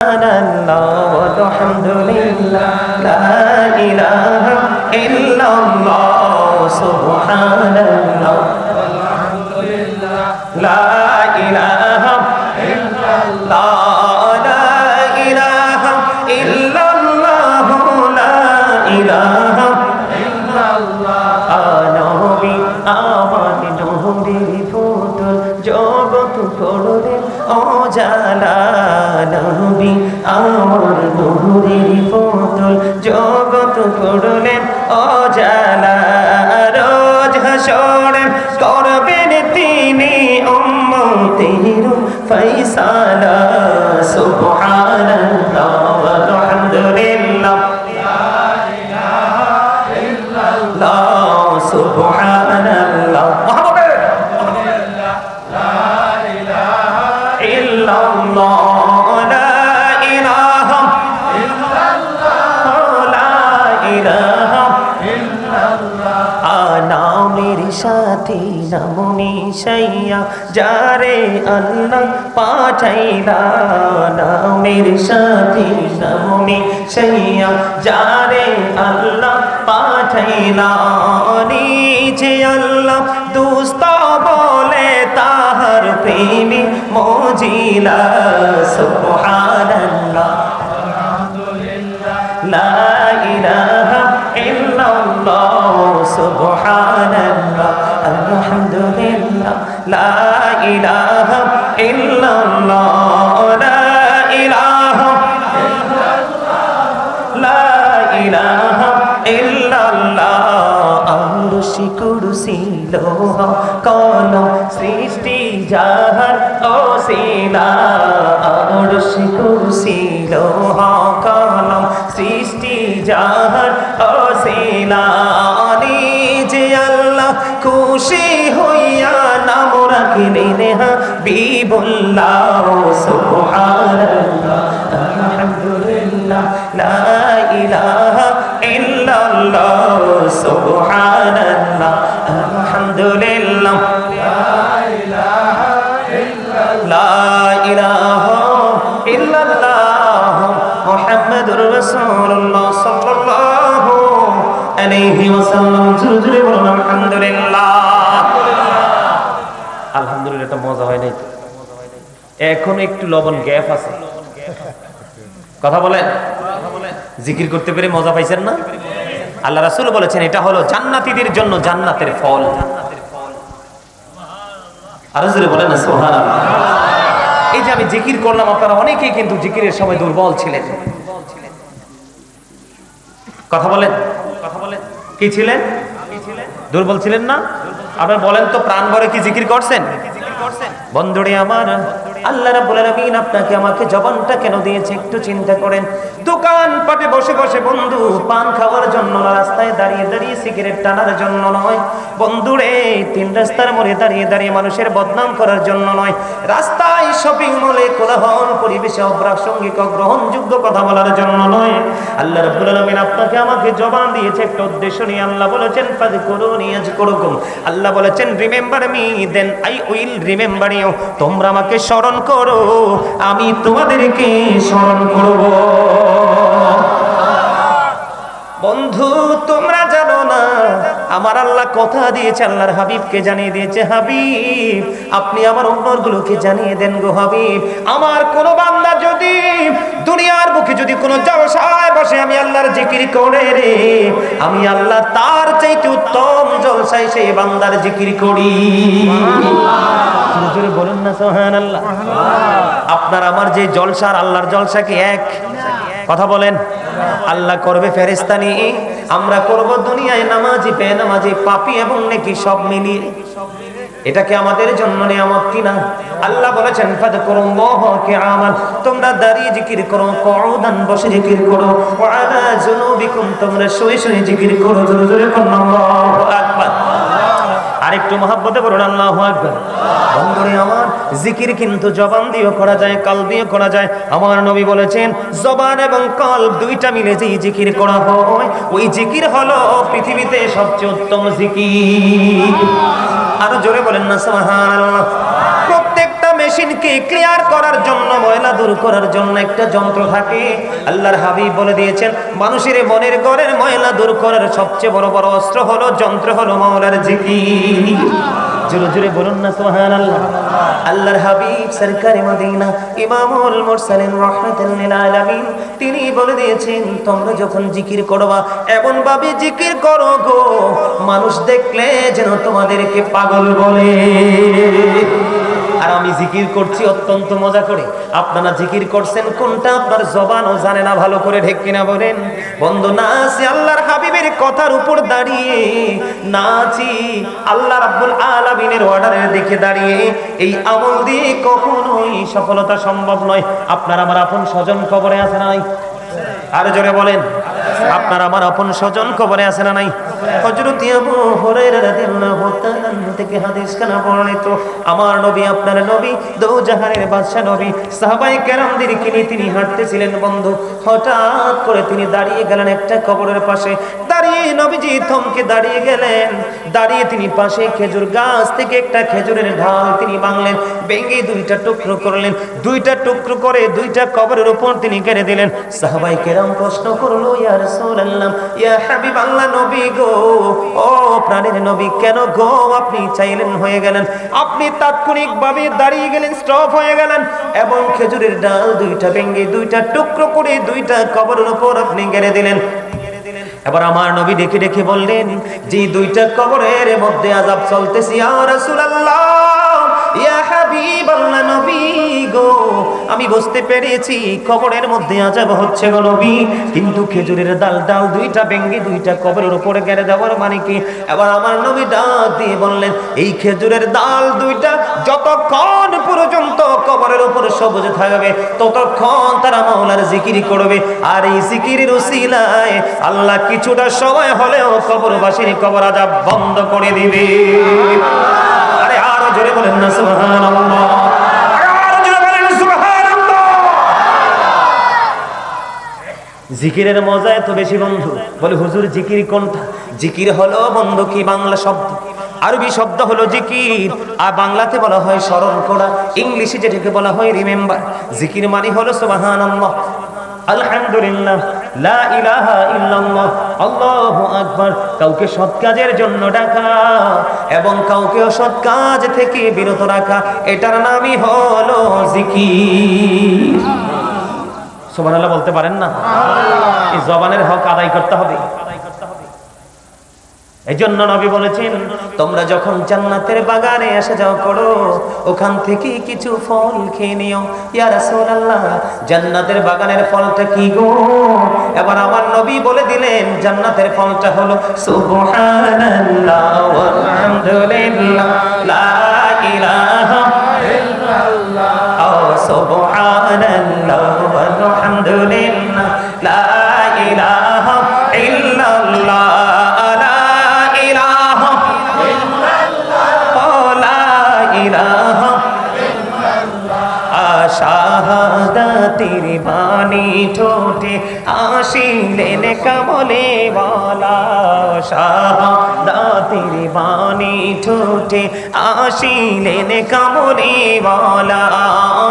সুবহানাল্লাহ ওয়ালহামদুলিল্লাহ লা ইলাহা ইল্লাল্লাহ সুবহানাল্লাহ ওয়ালহামদুলিল্লাহ লা ইলাহা ইল্লাল্লাহ লা ইলাহা ইল্লাল্লাহ লা ইলাহা ইল্লাল্লাহ নবী আমার নবীর ফুতুল জগৎ করবে ও জালা নবী আমার নূরের ফুতুল জগৎ করলেন ও জালা রোজ হাসরে করবেন তিনি উম্মতের ফয়সালা সুবহানাল্লাহ ওয়ালহামদুলিল্লাহ লা ইলাহা ইল্লাল্লাহ সুবহানাল্লাহ সাথী নামনি সাইয়া যারে আল্লাহ পাঠাইলা নামের সাথী নামনি সাইয়া যারে আল্লাহ পাঠাইলা নিচে আল্লাহ দুস্ত বলে তাহার প্রেমী মজিলা সুবহানাল্লাহ আলহামদুলিল্লাহ লা ইলাহা ইল্লাল্লাহ সুবহানাল্লাহ আলহামদুলিল্লাহ লা ইলাহা ইল্লাল্লাহ লা ইলাহা ইল্লাল্লাহ লা ইলাহা ইল্লাল্লাহ আরশি কুরসি লোহ কলম সৃষ্টি যাহার ওসিলা আরশি কুরসি লোহ কলম সৃষ্টি যাহার ওসিলা নিজে আল্লাহ খুশি হইয়া নাম রাখিলেন হাবিবুল্লাহ সুবহানাল্লাহ আলহামদুলিল্লাহ লা ইলাহা ইল্লাল্লাহ সুবহানাল্লাহ আলহামদুলিল্লাহ লা ইলাহা ইল্লাল্লাহ লা ইলাহা ইল্লাল্লাহ মুহাম্মাদুর রাসূলুল্লাহ সাল্লাল্লাহু আলাইহি ওয়াসাল্লাম জুরে বলুন আলহামদুলিল্লাহ। আলহামদুলিল্লাহ এটা মজা হয় নাই, এখন একটু লবণ গ্যাপ আছে। কথা বলেন, জিকির করতে পেরে মজা পাইছেন না? আল্লাহ রাসূল বলেছেন এটা হলো জান্নাতীদের জন্য জান্নাতের ফল। আরো জোরে বলেন না সুবহানাল্লাহ। এই যে আমি জিকির করলাম, আপনারা অনেকেই কিন্তু জিকিরের সময় দুর্বল ছিলেন। কথা বলেন, কি ছিলেন? দুর্বল ছিলেন না? আপনারা বলেন তো, প্রাণ ভরে কি জিকির করছেন? বন্ধুরে আমার, আল্লাহ রাব্বুল আলামিন আপনাকে আমাকে জবানটা কেন দিয়েছে একটু চিন্তা করেন। দোকান পাটে বসে বসে বন্ধু পান খাওয়ার জন্য, রাস্তায় দাঁড়িয়ে দাঁড়িয়ে সিগারেট টানার জন্য নয় বন্ধুরে, তিন রাস্তার মোড়ে দাঁড়িয়ে দাঁড়িয়ে মানুষের বদনাম করার জন্য নয়, রাস্তায় শপিং মলে কোলাহল পরিবেশে অপ্রাসঙ্গিক অগ্রহণযোগ্য কথা বলার জন্য নয়। আল্লাহ রাব্বুল আলামিন আপনাকে আমাকে জবান দিয়েছে একটা উদ্দেশ্য নিয়ে। আল্লাহ বলেছেন ফাযকুরুনি আযকুরুকুম, আল্লাহ বলেছেন remember me then I will remember you, তোমরা আমাকে স্মরণ করো আমি তোমাদেরকে স্মরণ করব। বন্ধু তোমরা জানো না, আমার আল্লাহ কথা দিয়েছে, আল্লাহর হাবিবকে জানিয়ে দিয়েছে, হাবিব আপনি আমার উম্মতগুলোকে জানিয়ে দেন গো হাবিব, আমার কোন বান্দা যদি দুনিয়ার বুকে যদি কোনো জলসায় বসে আমি আল্লাহর জিকির করে রে, আমি আল্লাহ তার চাইতে উত্তম জলসায় সেই বান্দার জিকির করি। জোরে বলুন না সুবহানাল্লাহ। আপনার আমার যে জলসার আল্লাহর জলসা কি এক? কথা বলেন। আল্লাহ করবে ফেরেশতা নিয়ে, আমরা করব দুনিয়ায় নামাজি বেনামাজি পাপী এবং নেকি সব মিলিয়ে। এটা কি আমাদের জন্য নিয়ামত কিনা? আল্লাহ বলেছেন ফাযকুরুল্লাহ কিয়ামান, তোমরা দাঁড়িয়ে জিকির করো, কুউদান বসে জিকির করো, ওয়া আলা জুনুবিকুম তোমরা শুয়ে শুয়ে জিকির করো। জোরে জোরে বলুন আল্লাহু আকবার। আরেকটু মহব্বতে বলুন আল্লাহু আকবার। বন্ধুরে আমার, জিকির কিন্তু জবান দিয়েও করা যায়, কাল দিয়ে করা যায়। আমার নবী বলেছেন জবান এবং কলব দুইটা মিলে যেই জিকির করা হয় ওই জিকির হলো পৃথিবীতে সবচেয়ে উত্তম জিকির। আরো জোরে বলেন না সুবহানাল্লাহ। প্রত্যেকটা মেশিনকে ক্লিয়ার করার জন্য, ময়লা দূর করার জন্য একটা যন্ত্র থাকে। আল্লাহর হাবিব বলে দিয়েছেন, মানুষের মনের ঘরের ময়লা দূর করার সবচেয়ে বড় বড় অস্ত্র হলো, যন্ত্র হলো মাওলার জিকির। জোরে জোরে বলুন না সুবহানাল্লাহ। আল্লাহর হাবিব সরকারে মদিনা ইমামুল মুরসালিন রাহমাতুল লিল আলামিন তিনি বলে দিয়েছেন, তোমরা যখন জিকির করবা এমন ভাবে জিকির করো গো, মানুষ দেখলে যেন তোমাদেরকে পাগল বলে। আর আমি জিকির করছি অত্যন্ত মজা করে, আপনারা জিকির করছেন কোনটা আপনার জবানও জানে না ভালো করে, ঠিক কিনা বলেন? বন্ধু নাচি আল্লাহর হাবিবের কথার উপর দাঁড়িয়ে, নাচি আল্লাহ রাব্বুল আলামিনের অর্ডারের দিকে দাঁড়িয়ে, এই আমল দিয়ে কখনোই সফলতা সম্ভব নয়। আপনার আমার আপন স্বজন কবরে আছে না নাই? আর জোরে বলেন, আপনার আমার আপন স্বজন কবরে আছে না নাই? হযরত আবু হুরায়রা রাদিয়াল্লাহু তাআলা থেকে হাদিস কানা বর্ণিত, আমার নবী আপনার নবী দো জাহানের বাদশা নবী সাহাবায়ে কেরামদেরকে নিয়ে তিনি হাঁটতেছিলেন বন্ধু। হঠাৎ করে তিনি দাঁড়িয়ে গেলেন একটা কবরের পাশে। দাঁড়িয়ে নবীজি থমকে দাঁড়িয়ে গেলেন। দাঁড়িয়ে তিনি পাশে খেজুর গাছ থেকে একটা খেজুরের ঢাল তিনি ভাঙলেন, ভেঙে দুইটা টুকরো করলেন। দুইটা টুকরো করে দুইটা কবরের উপর তিনি গেড়ে দিলেন। সাহাবায়ে কেরাম প্রশ্ন করলো, ইয়া রাসূলুল্লাহ, ইয়া হাবিবাল্লাহ, নবী গো, ও প্রাণের নবী, কেন গো আপনি চাইলেন হয়ে গেলেন? আপনি তাৎক্ষণিকভাবে দাঁড়িয়ে গেলেন, স্টপ হয়ে গেলেন এবং খেজুরের ডাল দুইটা ভেঙে দুইটা টুকরো করে দুইটা কবরের উপর আপনি গেড়ে দিলেন। এবার আমার নবী ডেকে ডেকে বললেন, যে দুইটা কবরের মধ্যে আযাব চলতেছে, ইয়া রাসূলুল্লাহ, ইয়া হাবিবাল্লাহ, নবী গো, আমি বুঝতে পেরেছি কবরের মধ্যে আযাব হচ্ছে গো নবী, কিন্তু খেজুরের ডাল দুইটা ভেঙে দুইটা কবরের উপরে গেড়ে দেওয়ার মানে কি? এবার আমার নবী ডাক দিয়ে বললেন, এই খেজুরের ডাল দুইটা যতক্ষণ পর্যন্ত কবরের উপরে সবুজ থাকবে ততক্ষণ তারা মাওলার জিকির করবে। আর এই জিকিরের উসিলায় আল্লাহ কিছুটা সময় হলেও কবরবাসীর কবর আযাব বন্ধ করে দিবে। আরে আরো জোরে বলেন না সুবহানাল্লাহ, আরো জোরে বলেন সুবহানাল্লাহ। জিকিরের মজা এত বেশি বন্ধু। বলে হুজুর জিকির কোনটা? জিকির হলো বন্ধু কি বাংলা শব্দ, আরবি শব্দ হলো জিকির, আর বাংলাতে বলা হয় স্মরণ করা, ইংলিশে যেটাকে বলা হয় রিমেম্বার। জিকির মানে হলো সুবহানাল্লাহ, আলহামদুলিল্লাহ, লা ইলাহা ইল্লাল্লাহ, আল্লাহু আকবার। কাউকে সৎ কাজের জন্য ডাকা এবং কাউকে অসৎ কাজ থেকে বিরত রাখা, এটার নামই হলো জিকির। সুবহানাল্লাহ বলতে পারেন না? এই জবানের হক আদায় করতে হবে। এজন্য নবী বলেছেন, তোমরা যখন জান্নাতের বাগানে আসা যাও করো, ওখান থেকে কিছু ফল খেয়ে নিও। ইয়া রাসূলুল্লাহ, জান্নাতের বাগানের ফলটা কি গো? এবার আমার নবী বলে দিলেন, জান্নাতের ফলটা হলো সুবহানাল্লাহ ওয়ালহামদুলিল্লাহ, লা ইলাহা ইল্লাল্লাহ, ও সুবহানাল্লাহ ওয়ালহামদুলিল্লাহ, লা ইলাহা ইল্লাল্লাহ, শাহাদাতের বাণী ঠোঁটে আসিলেন কামলে ওয়ালা, শাহাদাতের বাণী ঠোঁটে আসিলেন কামলে ওয়ালা,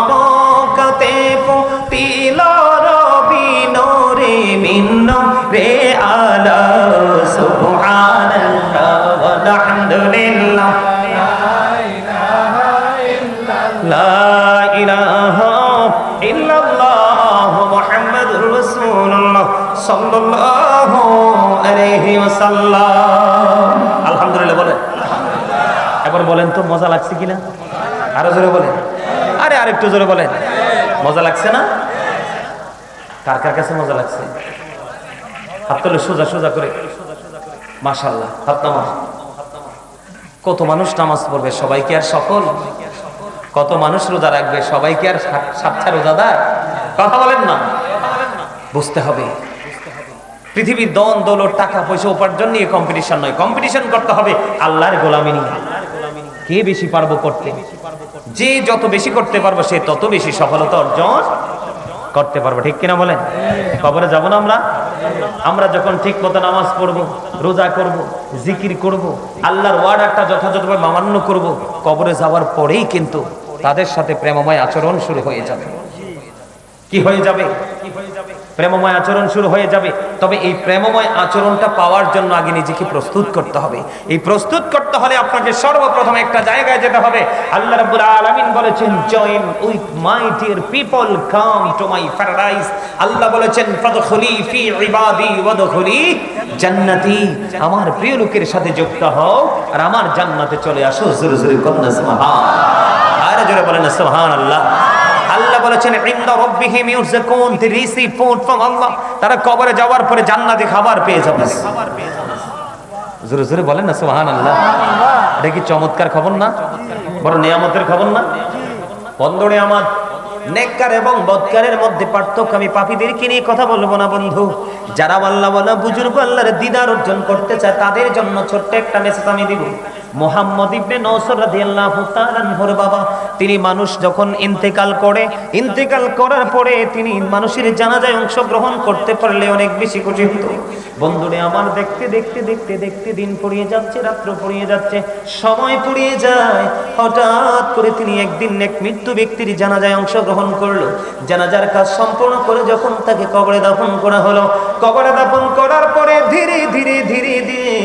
মক্কাতে পতিল রবি নূরে মিন্ন রে আলা, সুবহানাল্লাহ ওয়ালহামদুলিল্লাহ, লা ইলাহা ইল্লাল্লাহ মুহাম্মাদুর রাসূলুল্লাহ সাল্লাল্লাহু আলাইহি ওয়াসাল্লাম। আলহামদুলিল্লাহ বলেন। এবার বলেন তো মজা লাগছে কিনা? আরো জোরে বলেন। আরে আরেকটু জোরে বলেন। মজা লাগছে না? কার কার কাছে মজা লাগছে? হাত তুলে সোজা সোজা করে মাশাআল্লাহ, হাত নামা। কত মানুষ নামাজ পড়বে? সবাই কি আর সফল? কত মানুষ রোজা রাখবে? সবাই কি আর সাচ্চা রোজাদার? কথা বলেন না। বুঝতে হবে পৃথিবীর দন দৌলত টাকা পয়সা উপার্জন নিয়ে কম্পিটিশন নয়, কম্পিটিশন করতে হবে আল্লাহর গোলামি নিয়ে। কে বেশি পারবো করতে? যে যত বেশি করতে পারবো সে তত বেশি সফলতা অর্জন করতে পারবো, ঠিক কিনা বলেন? কবরে যাব না আমরা? আমরা যখন ঠিক মতো নামাজ পড়বো, রোজা করব, জিকির করব, আল্লাহর ওয়ার্ডারটা যথাযথভাবে মান্য করব, কবরে যাওয়ার পরেই কিন্তু তাদের সাথে প্রেমময় আচরণ শুরু হয়ে যাবে। কি হয়ে যাবে? প্রেমময় আচরণ শুরু হয়ে যাবে। তবে এই প্রেমময় আচরণটা পাওয়ার জন্য আগে নিজেকে প্রস্তুত করতে হবে। এই প্রস্তুত করতে হলে আপনাকে সর্বপ্রথম একটা জায়গায় যেতে হবে। আল্লাহ রাব্বুল আলামিন বলেছেন, join with my dear people, come to my paradise. আল্লাহ বলেছেন, ফাদখুলি ফি ইবাদি ওয়াদখুলি জান্নাতি। আমার প্রিয় লোকের সাথে যুক্ত হও আর আমার জান্নাতে চলে আসো। জোরে জোরে কন্যা সুবহান। আর জোরে বলেন সুবহানাল্লাহ। আল্লাহ বলেছেন, ইনদা রাব্বিহিম ইউরযাকুন, দে রিসিভ ফুড ফ্রম আল্লাহ। তারা কবরে যাওয়ার পরে জান্নাতি খাবার পেয়ে যাবে। জোরে জোরে বলেন না সুবহানাল্লাহ। এটা কি চমৎকার খবর না? বড় নিয়ামতের খবর না? বন্ধুরে আমার, নেককার এবং বদকারের মধ্যে পার্থক্য আমি পাপীদেরকে নিয়ে কথা বলবো না বন্ধু। যারা আল্লাহ ওয়ালা বুজুর্গ আল্লাহর দিদার অর্জন করতে চায় তাদের জন্য ছোট্ট একটা মেসেজ আমি দিব। মুহাম্মদ ইবনে নওসর রাদিয়াল্লাহু তাআলা আনহুর বাবা, তিনি মানুষ যখন ইন্তেকাল করার পরে তিনি মানুষের জানাজায় অংশগ্রহণ করতে পারলে অনেক বেশি খুশি হতো। বন্ধুরে আমার, দেখতে দেখতে দেখতে দেখতে দিন ফুরিয়ে যাচ্ছে, রাত্র ফুরিয়ে যাচ্ছে, সময় ফুরিয়ে যায়। হঠাৎ করে তিনি একদিন এক মৃত্যু ব্যক্তির জানাজায় অংশগ্রহণ করলো। জানাজার কাজ সম্পূর্ণ করে যখন তাকে কবরে দাফন করা হলো, কবরে দাফন করার পরে ধীরে ধীরে ধীরে ধীরে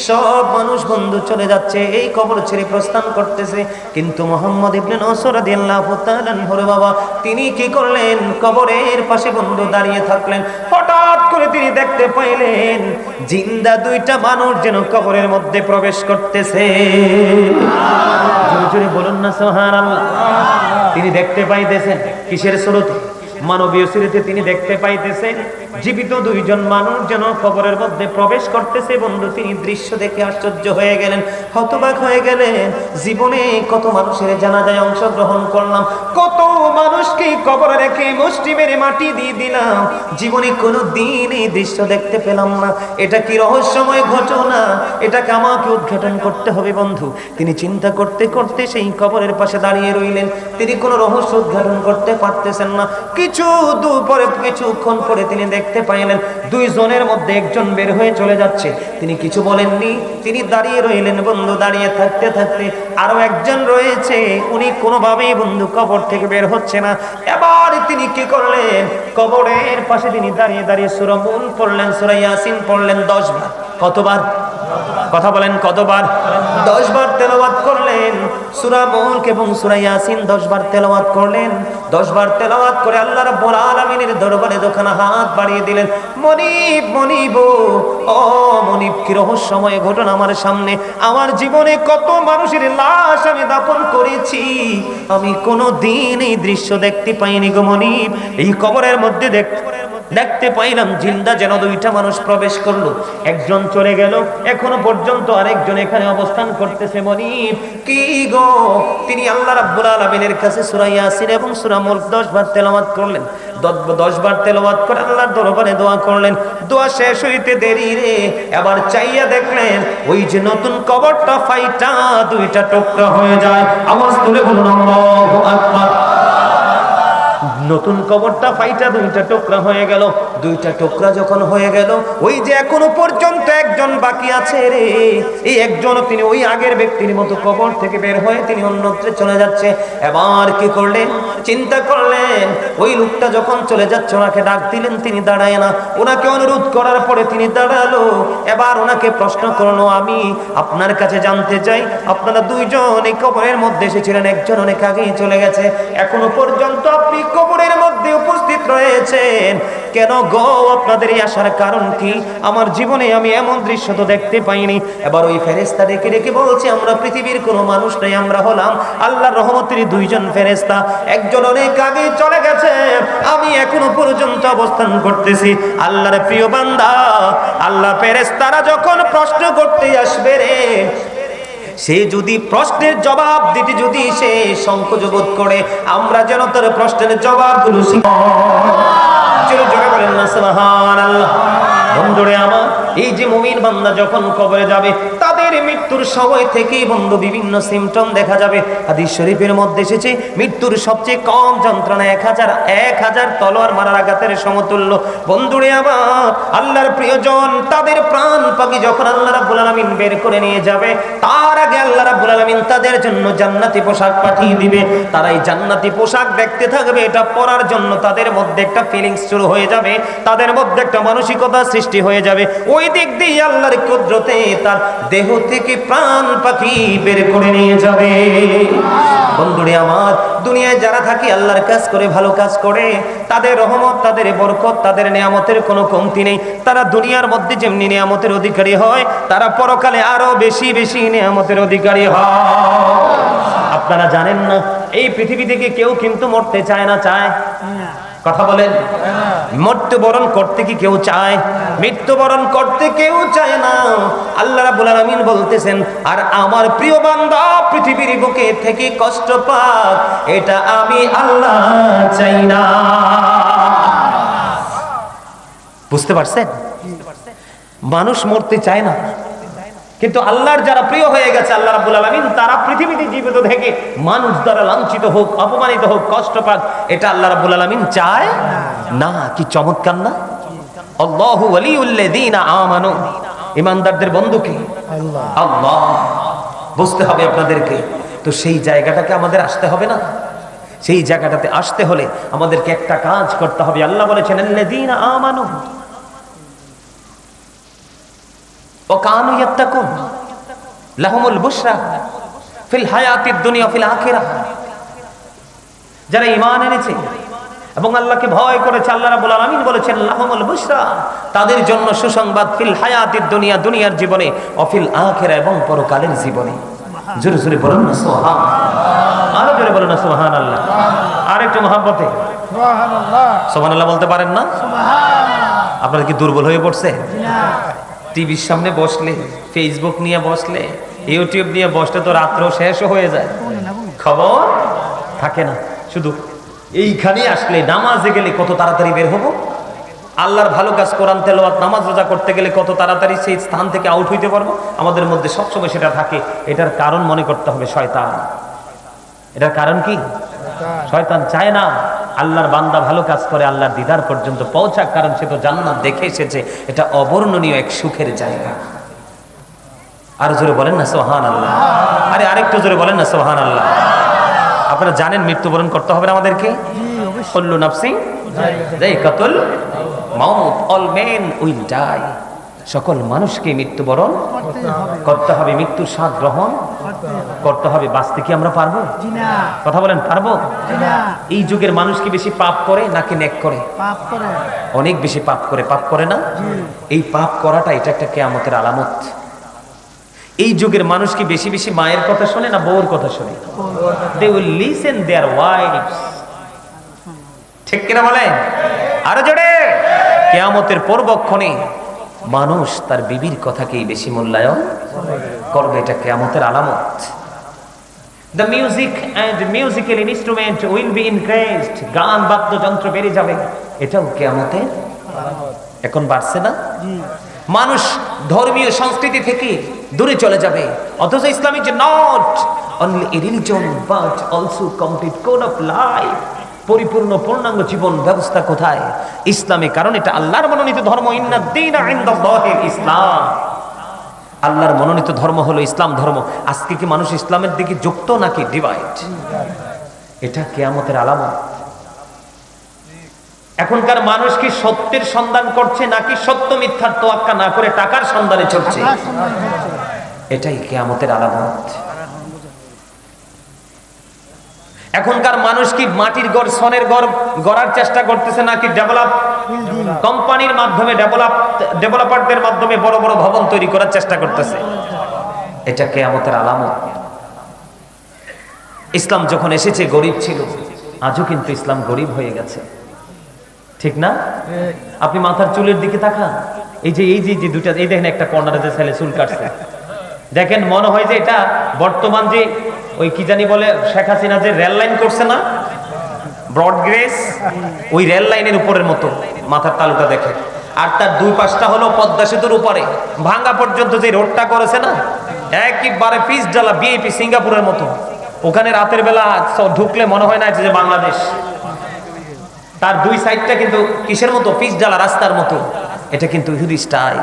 সব মানুষ বন্ধু চলে যাচ্ছে, এই কবর ছেড়ে প্রস্থান করতেছে। কিন্তু মুহাম্মদ ইবনে নওসর রাদিয়াল্লাহু তাআলা আনহুর বাবা, তিনি কি করলেন? কবরের পাশে বন্ধু দাঁড়িয়ে থাকলেন। হঠাৎ করে তিনি দেখতে পাইলেন জিন্দা দুইটা মানুষ যেন কবরের মধ্যে প্রবেশ করতেছে। জোরে জোরে বলুন না সুবহানাল্লাহ। তিনি দেখতে পাইতেছেন কিসের সুরতে? মানবীয় সুরতে তিনি দেখতে পাইতেছেন জীবিত দুইজন মানুষ যেন কবরের মধ্যে প্রবেশ করতেছে। বন্ধু, তিনি দৃশ্য দেখে আশ্চর্য হয়ে গেলেন, হতবাক হয়ে গেলেন। জীবনে কত মানুষের জানাজায় অংশগ্রহণ করলাম, কত মানুষকে কবরে রেখে মুষ্টি মেরে মাটি দিয়ে দিলাম, জীবনে কোনো দিন এই দৃশ্য দেখতে পেলাম না। এটা কি রহস্যময় ঘটনা? এটাকে আমাকে উদ্ঘাটন করতে হবে বন্ধু। তিনি চিন্তা করতে করতে সেই কবরের পাশে দাঁড়িয়ে রইলেন। তিনি কোনো রহস্য উদ্ঘাটন করতে পারতেছেন না। কিছুক্ষণ পরে তিনি দেখতে পাইলেন দুইজনের মধ্যে একজন বের হয়ে চলে যাচ্ছে। তিনি কিছু বলেননি, তিনি দাঁড়িয়ে রইলেন বন্ধু। দাঁড়িয়ে থাকতে থাকতে আরো একজন রয়েছে, উনি কোনোভাবেই বন্ধু কবর থেকে বের হচ্ছে না। এবার তিনি কি করলেন? কবরের পাশে তিনি দাঁড়িয়ে দাঁড়িয়ে সূরা মুলক পড়লেন, সূরা ইয়াসিন পড়লেন 10 বার। কতবার? কথা বলেন, কতবার? 10 বার তেলাওয়াত করলেন সূরা মুলক এবং সূরা ইয়াসিন 10 বার তেলাওয়াত করলেন। 10 বার তেলাওয়াত করে আল্লাহ রাব্বুল আলামিনের দরবারে দুখানা হাত বাড়িয়ে দিলেন। মনিব, মনিব, ও মনিব, কি রহস্যময় ঘটনা আমার সামনে। আমার জীবনে কত মানুষের লাশ আমি দাফন করেছি, আমি কোনো দিন এই দৃশ্য দেখতে পাইনি গো মনিব। এই কবরের মধ্যে দেখতে পাইলাম জিন্দা যেন দুইটা মানুষ প্রবেশ করলো, একজন চলে গেল, এখনো পর্যন্ত আরেকজন এখানে অবস্থান করতেছে। মনিব, কি গো? তিনি আল্লাহ রাব্বুল আলামিনের কাছে সূরা ইয়াসিন এবং সূরা মুলক 10 বার তেলাওয়াত করলেন। 10 বার তেলাওয়াত করে আল্লাহর দরবারে দোয়া করলেন। দোয়া শেষ হইতে দেরি রে, এবার চাইয়া দেখলেন ওই যে নতুন কবরটা ফাইটা দুইটা টুকরা হয়ে যায়। আওয়াজ তুলে বলুন আল্লাহু আকবার। নতুন কবরটা ফাইটা দুইটা টুকরা হয়ে গেল। দুইটা টুকরা যখন হয়ে গেল, ওই যে এখনো পর্যন্ত একজন বাকি আছে রে, এই একজনও তিনি ওই আগের ব্যক্তির মতো কবর থেকে বের হয়ে তিনি অন্যত্রে চলে যাচ্ছে। এবার কি করলেন? চিন্তা করলেন, ওই লোকটা যখন চলে যাচ্ছে ওনাকে ডাক দিলেন, তিনি দাঁড়ায় না। ওনাকে অনুরোধ করার পরে তিনি দাঁড়ালো। এবার ওনাকে প্রশ্ন করলো, আমি আপনার কাছে জানতে চাই, আপনারা দুইজন এই কবরের মধ্যে এসেছিলেন, একজন অনেক আগেই চলে গেছে, এখনো পর্যন্ত আপনি কবরের মধ্যে উপস্থিত রয়েছেন কেন গো? আপনাদের এই আসার কারণ কি? আমার জীবনে আমি এমন দৃশ্য তো দেখতে পাইনি। এবার ওই ফেরেশতা ডেকে ডেকে বলছে, আমরা পৃথিবীর কোনো মানুষ নাই, আমরা হলাম আল্লাহর রহমতের দুইজন ফেরেশতা। একজন অনেক আগে চলে গেছে, আমি এখনো পর্যন্ত অবস্থান করতেছি। আল্লাহর প্রিয় বান্দা, আল্লাহ ফেরেশতারা যখন প্রশ্ন করতে আসবে রে, সে যদি প্রশ্নের জবাব দিতে যদি সে সংকোচ বোধ করে, আমরা যেন তার প্রশ্নের জবাবগুলো জোরে বলেন না সুবহানাল্লাহ। বন্ধুরে আমার, এই যে মুমিন বান্দা যখন কবরে যাবে, তাদের মৃত্যুর সময় থেকেই বন্ধু বিভিন্ন সিমটম দেখা যাবে। হাদিস শরীফের মধ্যে এসেছে মৃত্যুর সবচেয়ে কম যন্ত্রণা 1000 তলোয়ার মারার আঘাতের সমতুল্য। বন্ধুরে আমার, আল্লাহর প্রিয়জন তাদের প্রাণ পাখি যখন আল্লাহ রাব্বুল আলামিন বের করে নিয়ে যাবে, তার আগে আল্লাহ রাব্বুল আলামিন তাদের জন্য জান্নাতি পোশাক পাঠিয়ে দিবে। তারা এই জান্নাতি পোশাক দেখতে থাকবে, এটা পরার জন্য তাদের মধ্যে একটা ফিলিংস শুরু হয়ে যাবে, তাদের মধ্যে একটা মানসিকতা সৃষ্টি হয়ে যাবে। ওই দিক দিয়ে আল্লাহর কুদরতে তার দেহ থেকে প্রাণ পাখি বের করে নিয়ে যাবে। বন্ধুরে আমার, দুনিয়ায় যারা থাকে আল্লাহর কাজ করে, ভালো কাজ করে, তাদের রহমত, তাদের বরকত, তাদের নিয়ামতের কোনো কমতি নেই। তারা দুনিয়ার মধ্যে যেমনি নিয়ামতের অধিকারী হয়, তারা পরকালে আরো বেশি বেশি নিয়ামতের অধিকারী হয়। আপনারা জানেন না, এই পৃথিবী থেকে কেউ কিন্তু মরতে চায় না? চায়? কথা বলেন। মৃত্যুবরণ করতে কি কেউ চায়? মৃত্যুবরণ করতে কেউ চায় না। আল্লাহ রাব্বুল আলামিন বলতেছেন, আর আমার প্রিয় বান্দা পৃথিবীর বুকে থেকে কষ্ট পাক, এটা আমি আল্লাহ চাই না। বুঝতে পারছেন? মানুষ মরতে চায় না, কিন্তু আল্লাহর যারা প্রিয় হয়ে গেছে আল্লাহ রাব্বুল আলামিন, তারা পৃথিবীতে জীবিত থেকে মানুষ দ্বারা লাঞ্ছিত হোক, অপমানিত হোক, কষ্ট পাক, এটা আল্লাহ রাব্বুল আলামিন চায় না। কি চমৎকার না! আল্লাহু ওয়ালিউল্লাযীনা আমানু, ঈমানদারদের বন্ধু কে? আল্লাহ। বুঝতে হবে আপনাদেরকে। তো সেই জায়গাটাকে আমাদের আসতে হবে না? সেই জায়গাটাতে আসতে হলে আমাদেরকে একটা কাজ করতে হবে। আল্লাহ বলেছেন আল্লাযীনা আমানু وكانوا يتقون لهم البشرى في الحياة الدنيا وفي الآخرة। যারা ঈমান এনেছে এবং আল্লাহকে ভয় করেছে, আল্লাহ রাব্বুল আলামিন বলেছেন লাহুমুল বুশরা, তাদের জন্য সুসংবাদ, ফিল হায়াতিদ দুনিয়া, দুনিয়ার জীবনে, অফিল আখিরা, এবং পরকালের জীবনে। জোরে জোরে বলুন না সুবহানাল্লাহ। আরো জোরে বলুন না সুবহানাল্লাহ। আর একটু মহব্বতে সুবহানাল্লাহ। সুবহানাল্লাহ বলতে পারেন না? সুবহানাল্লাহ। আপনারা কি দুর্বল হয়ে পড়ছে? না। টিভির সামনে বসলে, ফেসবুক নিয়ে বসলে, ইউটিউব নিয়ে বসলে তো রাত্র শেষও হয়ে যায়, খবর থাকে না। শুধু এইখানে আসলে, নামাজে গেলে কত তাড়াতাড়ি বের হবো, আল্লাহর ভালো কাজ, কোরআন তেলাওয়াত, নামাজ রোজা করতে গেলে কত তাড়াতাড়ি সেই স্থান থেকে আউট হইতে পারবো, আমাদের মধ্যে সবসময় সেটা থাকে। এটার কারণ মনে করতে হবে শয়তান। এটার কারণ কি? শয়তান চায় না আল্লাহর বান্দা ভালো কাজ করে আল্লাহর দিদার পর্যন্ত পৌঁছাক, কারণ সে তো জান্নাত দেখে এসেছে। এটা অবর্ণনীয় এক সুখের জায়গা। আর জোরে বলেন না সুবহানাল্লাহ। আরে আরেকটু জোরে বলেন না সুবহানাল্লাহ। আপনারা জানেন মৃত্যুবরণ করতে হবে আমাদেরকে। কুল্লু নাফসিন যায়কাতুল মাউত, অল মেন উইল ডাই। সকল মানুষকে মৃত্যুবরণ করতে হবে, মৃত্যুর স্বাদ গ্রহণ করতে হবে। বাঁচতে কি আমরা পারবো? কথা বলেন, পারবো? এই যুগের মানুষ কি বেশি পাপ করে নাকি নেক করে? অনেক বেশি পাপ করে। পাপ করে না? এই পাপ করাটা এটা একটা কিয়ামতের আলামত। এই যুগের মানুষ কি বেশি বেশি মায়ের কথা শোনে না বউর কথা শোনে? They will listen their wives. ঠিক কিনা বলেন? আরো জোরে। কিয়ামতের পূর্বক্ষণে মানুষ তার বিবির কথাকেই বেশি মূল্যায়ন করবে। এটা কিয়ামতের আলামত। The music and musical instrument will be increased. গান বাদ্যযন্ত্র বেড়ে যাবে, এটাও কিয়ামতের আলামত। এখন বাড়ছে না? মানুষ ধর্মীয় সংস্কৃতি থেকে দূরে চলে যাবে, অথচ ইসলাম is not only a religion but also complete code of life. পরিপূর্ণ পূর্ণাঙ্গ জীবন ব্যবস্থা কোথায়? ইসলামে। কারণ এটা আল্লাহর মনোনীত ধর্ম। ইন্নাদ দীনা ইনদাল্লাহিল ইসলাম। আল্লাহর মনোনীত ধর্ম হলো ইসলাম ধর্ম। আজকে কি মানুষ ইসলামের দিকে যুক্ত নাকি ডিভাইড? এটা কিয়ামতের আলামত। এখনকার মানুষ কি সত্যের সন্ধান করছে নাকি সত্য মিথ্যার তোয়াক্কা না করে টাকার সন্ধানে চলছে? এটাই কিয়ামতের আলামত। এখনকার মানুষ কি মাটির ঘর, সনের ঘর গড়ার চেষ্টা করতেছে নাকি ডেভেলপ কোম্পানির মাধ্যমে, ডেভেলপারদের মাধ্যমে বড় বড় ভবন তৈরি করার চেষ্টা করতেছে? এটা কিয়ামতের আলামত। ইসলাম যখন এসেছে গরিব ছিল, আজও কিন্তু ইসলাম গরিব হয়ে গেছে। ঠিক না? আপনি মাথার চুলের দিকে তাকান, এই যে দুটা, এই দেখেন একটা কর্নারে যে ছেলে চুল কাটছে, দেখেন মনে হয় যে এটা বর্তমান যে ওই কি জানি বলে শেখ হাসিনা যে রেল লাইন করছে না, ব্রড গ্রেস, ওই রেল লাইনের উপরের মতো মাথার তালুটা দেখে। আর তার দুই পাশটা হলো পদ্মা সেতুর উপরে ভাঙ্গা পর্যন্ত যে রোডটা করেছে না, একেবারে পিস জ্বালা বিএপি সিঙ্গাপুরের মতো। ওখানে রাতের বেলা ঢুকলে মনে হয় না যে বাংলাদেশ। তার দুই সাইডটা কিন্তু কিসের মতো? পিস জ্বালা রাস্তার মতো। এটা কিন্তু ইহুদি স্টাইল।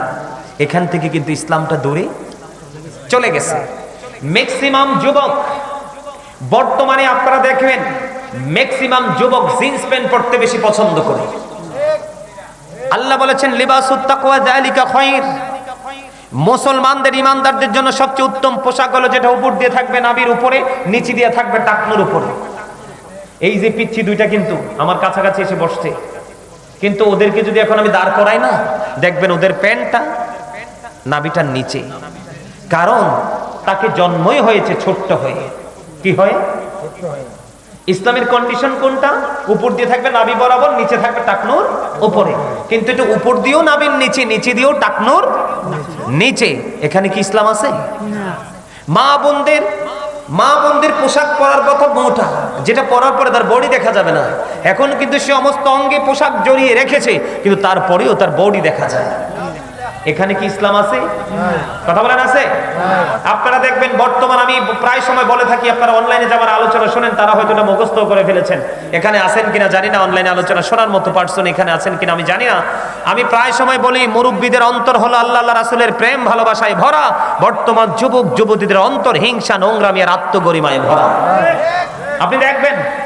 এখান থেকে কিন্তু ইসলামটা দূরে চলে গেছে। ম্যাক্সিমাম যুবক বর্তমানে আপনারা দেখবেন, ম্যাক্সিমাম যুবক জিন্স প্যান্ট পরতে বেশি পছন্দ করে। আল্লাহ বলেছেন লিবাসুত তাকওয়া যালিকা খায়র। মুসলমানদের ইমানদারদের জন্য সবচেয়ে উত্তম পোশাক হলো যেটা উপর দিয়ে থাকবে নাভির উপরে, নিচে দিয়ে থাকবে টাকনুর উপরে। এই যে পিচ্ছি দুইটা কিন্তু আমার কাছাকাছি এসে বসছে, কিন্তু ওদেরকে যদি এখন আমি দাঁড় করাই না, দেখবেন ওদের প্যান্টটা নাভিটার নিচে। কারণ তাকে জন্মই হয়েছে ছোট্ট হয়ে। কি হয়? ইসলামের কন্ডিশন কোনটা? উপর দিয়ে থাকবে নাভি বরাবর, নিচে থাকবে টাকনুর উপরে। কিন্তু এটা উপর দিয়েও নাভির নিচে, নিচে দিয়েও টাকনুর নিচে। এখানে কি ইসলাম আছে? মা বোনদের পোশাক পরার কথা মোটা, যেটা পরার পরে তার বডি দেখা যাবে না। এখন কিন্তু সে সমস্ত অঙ্গে পোশাক জড়িয়ে রেখেছে, কিন্তু তারপরেও তার বডি দেখা যায়। এখানে কি ইসলাম আছে? কথা বলেন আছে? আপনারা দেখবেন বর্তমান, আমি প্রায় সময় বলে থাকি, আপনারা অনলাইনে যারা আলোচনা শোনেন তারা হয়তো এটা মুখস্থ করে ফেলেছেন। এখানে আছেন কিনা জানি না, অনলাইনে আলোচনা শোনার মতো পার্সন এখানে আছেন কিনা আমি জানি না। আমি প্রায় সময় বলি, মুরব্বীদের অন্তর হলো আল্লাহ রাসূলের প্রেম ভালোবাসায় ভরা। বর্তমান যুবক যুবতীদের অন্তর হিংসা, নোংরামি আর আত্মগরিমায় ভরা। আপনি দেখবেন